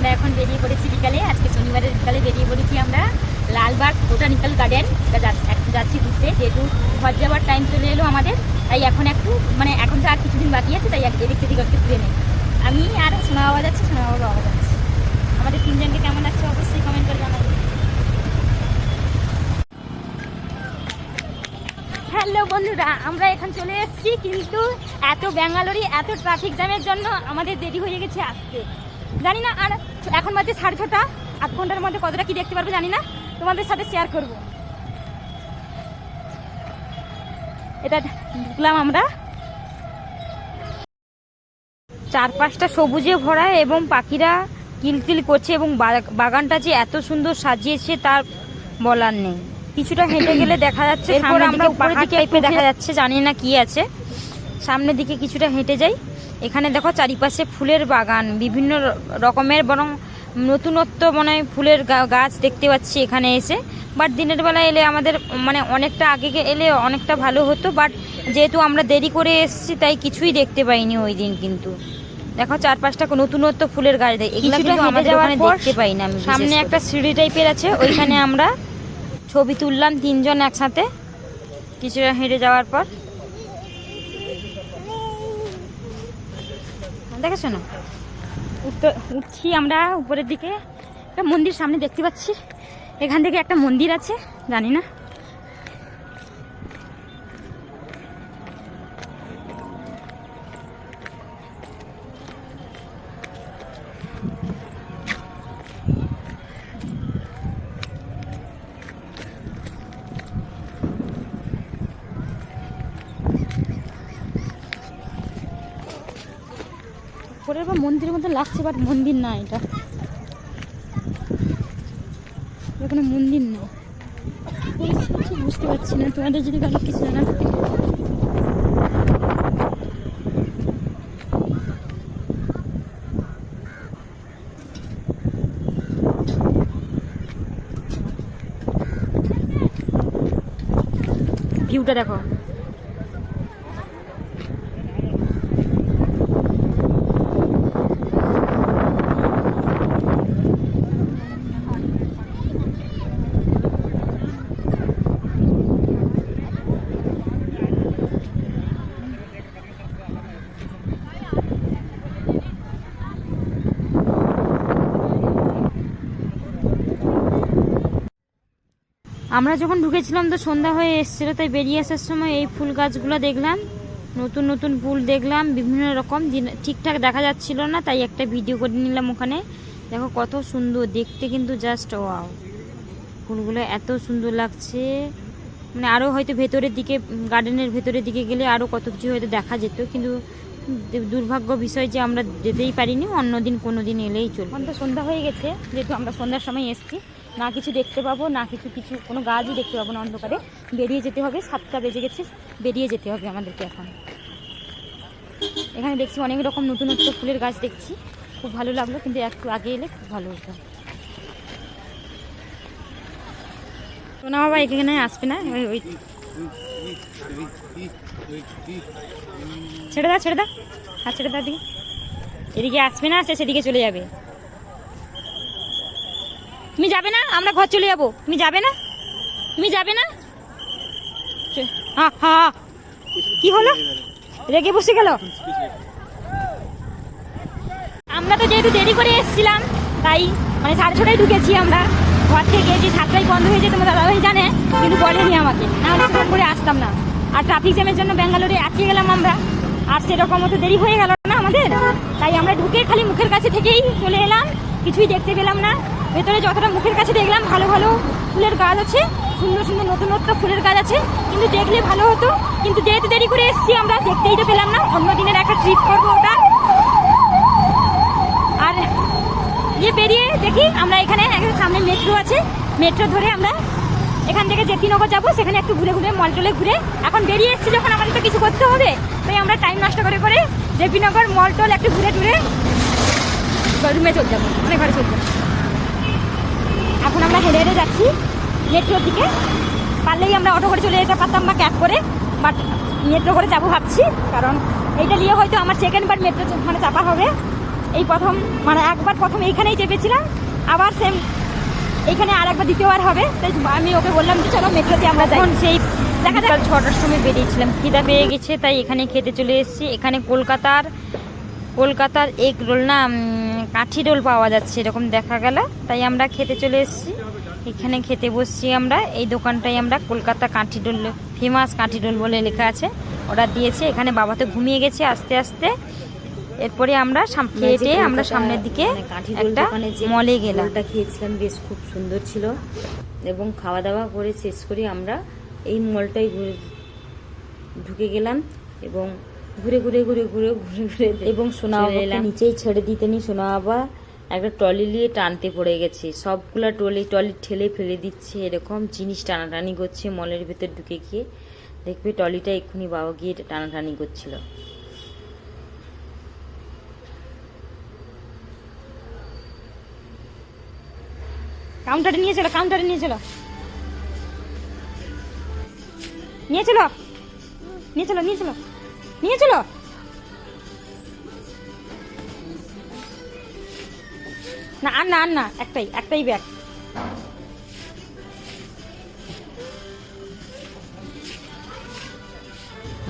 আমরা এখন বেরিয়ে পড়েছি বিকালে, আজকে শনিবারের বিকালে বেরিয়ে পড়েছি আমরা লালবাগ বোটানিক্যাল গার্ডেন যাচ্ছি ঘুরতে। যেহেতু ঘর যাওয়ার টাইম চলে এলো আমাদের, তাই এখন একটু মানে এখন তো আর কিছুদিন বাকি আছে, তাই এদিক সেদিক একটু ঘুরে নেই। আমি আর সোনা বাবা যাচ্ছি, সোনা বাবা যাচ্ছে। আমাদের তিনজনকে কেমন লাগছে অবশ্যই কমেন্ট করে জানাবেন। হ্যালো বন্ধুরা, আমরা এখন চলে এসেছি, কিন্তু এত ব্যাঙ্গালোরে এত ট্রাফিক জ্যামের জন্য আমাদের দেরি হয়ে গেছে আসতে। জানি না আর এখন বাজে 6:30, আধ ঘন্টার মধ্যে কতটা কি দেখতে পারবো জানি না, তোমাদের সাথে শেয়ার করব। এটা ঢুকলাম আমরা, চারপাশটা সবুজে ভরা এবং পাখিরা কিলকিল করছে এবং বাগানটা যে এত সুন্দর সাজিয়েছে তার বলার নেই। কিছুটা হেঁটে গেলে দেখা যাচ্ছে আমরা পাহাড় টাইপের দেখা যাচ্ছে, জানি না কি আছে। সামনের দিকে কিছুটা হেঁটে যাই, এখানে দেখো চারিপাশে ফুলের বাগান, বিভিন্ন রকমের বরং নতুনত্ব মনে হয় ফুলের গাছ দেখতে পাচ্ছি এখানে এসে। বাট দিনের বেলা এলে আমাদের মানে অনেকটা আগে এলে অনেকটা ভালো হতো, বাট যেহেতু আমরা দেরি করে এসেছি তাই কিছুই দেখতে পাইনি ওই দিন। কিন্তু দেখো চারপাশটা নতুনত্ব ফুলের গাছ, এগুলো কিন্তু আমাদের ওখানে দেখতে পাই না। সামনে একটা সিঁড়ি টাইপের আছে, ওইখানে আমরা ছবি তুললাম তিনজন একসাথে কিছুটা হেঁটে যাওয়ার পর। দেখেছো না, উঠছি আমরা উপরের দিকে। একটা মন্দির সামনে দেখতে পাচ্ছি, এখান থেকে একটা মন্দির আছে, জানি না। পরে বা মন্দিরের মতো লাগছে, বাট মন্দির না, এটা এখানে মন্দির না, বুঝতে পারছি না। তোমাদের যদি কারো কিছু জানা ভিউটা দেখো। আমরা যখন ঢুকেছিলাম তো সন্ধ্যা হয়ে এসেছিলো, তাই বেরিয়ে আসার সময় এই ফুল গাছগুলো দেখলাম, নতুন নতুন ফুল দেখলাম বিভিন্ন রকম, ঠিকঠাক দেখা যাচ্ছিল না, তাই একটা ভিডিও করে নিলাম ওখানে। দেখো কত সুন্দর দেখতে, কিন্তু জাস্ট ওয়াও, ফুলগুলো এত সুন্দর লাগছে। মানে আরও হয়তো ভেতরের দিকে, গার্ডেনের ভেতরের দিকে গেলে আরও কত কিছু হয়তো দেখা যেত, কিন্তু দুর্ভাগ্য বিষয় যে আমরা যেতেই পারিনি। অন্যদিন কোনো দিন এলেই চলবে। এখন তো সন্ধ্যা হয়ে গেছে, যেহেতু আমরা সন্ধ্যার সময় এসেছি, না কিছু দেখতে পাবো না কিছু কোনো গাছই দেখতে পাবো না, অন্ধকারে বেরিয়ে যেতে হবে। 7টা বেজে গেছে, বেরিয়ে যেতে হবে আমাদেরকে এখন। এখানে দেখছি অনেক রকম নতুনত্ব ফুলের গাছ দেখছি, খুব ভালো লাগলো, কিন্তু একটু আগে এলে খুব ভালো হতো। সোনা বাবা এখানে আসবে না, ওই ছেড়ে দা হাত ছেড়ে দা, দিকে এদিকে আসবে না, সেদিকে চলে যাবে। তুমি যাবে না, আমরা ঘর চলে যাবো। তুমি যাবে না, হ্যাঁ কি হলো, রেগে বসে গেল। আমরা তো যেহেতু দেরি করে এসেছিলাম, তাই মানে 6:30টায় ঢুকেছি আমরা ঘর থেকে, যে 7টায় বন্ধ হয়ে যেত তোমার দাদাভাই জানে, কিন্তু বলেনি আমাকে, নাহলে সেরকম করে আসতাম না। আর ট্রাফিক জ্যামের জন্য ব্যাঙ্গালোরে আটকে গেলাম আমরা, আর সেরকম মতো দেরি হয়ে গেল না আমাদের, তাই আমরা ঢুকে খালি মুখের কাছে থেকেই চলে এলাম, কিছুই দেখতে পেলাম না। ভেতরে যতটা মুখের কাছে দেখলাম ভালো ভালো ফুলের গাছ আছে, সুন্দর সুন্দর নতুনত্ব ফুলের গাছ আছে, কিন্তু দেখলে ভালো হতো, কিন্তু যেহেতু দেরি করে এসেছি আমরা দেখতেই তো পেলাম না। অন্য দিনের একটা ট্রিপ করবো ওটা। আর বেরিয়ে দেখি আমরা এখানে সামনে মেট্রো আছে, মেট্রো ধরে আমরা এখান থেকে জেপিনগর যাবো, সেখানে একটু ঘুরে মলটলে ঘুরে। এখন বেরিয়ে এসেছি যখন, আমাদের তো কিছু করতে হবে, তাই আমরা টাইম নষ্ট করে জেপিনগর মলটল একটু ঘুরে রুমে চলে যাবো, মানে ঘরে চলে যাবো। এখন আমরা হেঁটে যাচ্ছি মেট্রোর দিকে, পারলেই আমরা অটো করে চলে যেতে পারতাম বা ক্যাব করে, বাট মেট্রো করে যাবো ভাবছি, কারণ এইটা নিয়ে হয়তো আমার সেকেন্ডবার মেট্রো মানে চাপা হবে। এই প্রথম মানে একবার প্রথম এইখানেই চেপেছিলাম, আবার সেম এইখানে আর একবার দ্বিতীয়বার হবে। তাই আমি ওকে বললাম যে চলো মেট্রোতে আমরা যাই। এখন সেই বিকাল 6টার সময় বেরিয়েছিলাম, খিদা পেয়ে গেছে তাই এখানে খেতে চলে এসেছি। এখানে কলকাতার এগ রোল না কাঠি রোল পাওয়া যাচ্ছে এরকম দেখা গেল, তাই আমরা খেতে চলে এসেছি। এখানে খেতে বসছি আমরা। এই দোকানটাই আমরা কলকাতা কাঠি রোল, ফেমাস কাঠি রোল বলে লেখা আছে, অর্ডার দিয়েছে। এখানে বাবা তো ঘুমিয়ে গেছে আস্তে আস্তে। এরপরে আমরা খেয়ে আমরা সামনের দিকে একটা মলে গেলাম। খেয়েছিলাম, বেশ খুব সুন্দর ছিল। এবং খাওয়া দাওয়া করে শেষ করে আমরা এই মলটাই ঢুকে গেলাম এবং ঘুরে এবং সোনা বাবাকে নিচেই ছেড়ে দিতে নি। সোনা বাবা একটা ট্রলি নিয়ে টানতে পড়ে গেছে, সবগুলা ট্রলি ঠেলে ফেলে দিচ্ছে, এরকম জিনিস টানাটানি করছে। মলের ভেতর ঢুকে গিয়ে দেখবে ট্রলিটা এক্ষুনি বাবা গিয়ে টানাটানি করছিল। কাউন্টারে নিয়ে চলো, না আর না একটাই ব্যাগ।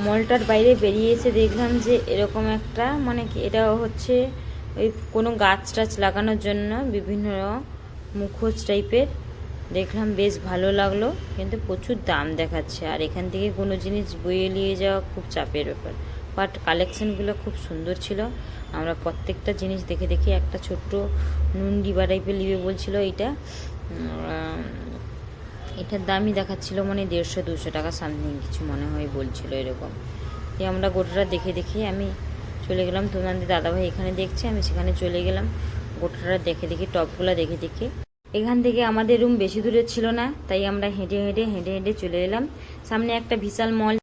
মলটার বাইরে বেরিয়ে এসে দেখলাম যে এরকম একটা মানে কি এটা হচ্ছে ওই কোনো গাছ টাছ লাগানোর জন্য বিভিন্ন মুখোশ টাইপের দেখলাম, বেশ ভালো লাগলো, কিন্তু প্রচুর দাম দেখাচ্ছে। আর এখান থেকে কোনো জিনিস বইয়ে নিয়ে যাওয়া খুব চাপের ব্যাপার, বাট কালেকশনগুলো খুব সুন্দর ছিল। আমরা প্রত্যেকটা জিনিস দেখে একটা ছোট্ট নুন ডিবা টাইপের নিবে বলছিল। এটার দামই দেখাচ্ছিল মানে 150-200 টাকা সামথিং কিছু মনে হয় বলছিল এরকম। দিয়ে আমরা গোটাটা দেখে আমি চলে গেলাম। তোমাদের দাদাভাই এখানে দেখছে, আমি সেখানে চলে গেলাম। গোটাটা দেখে টপগুলো দেখে এখান থেকে আমাদের রুম বেশি দূরে ছিল না, তাই আমরা হেঁটে চলে এলাম। সামনে একটা বিশাল মল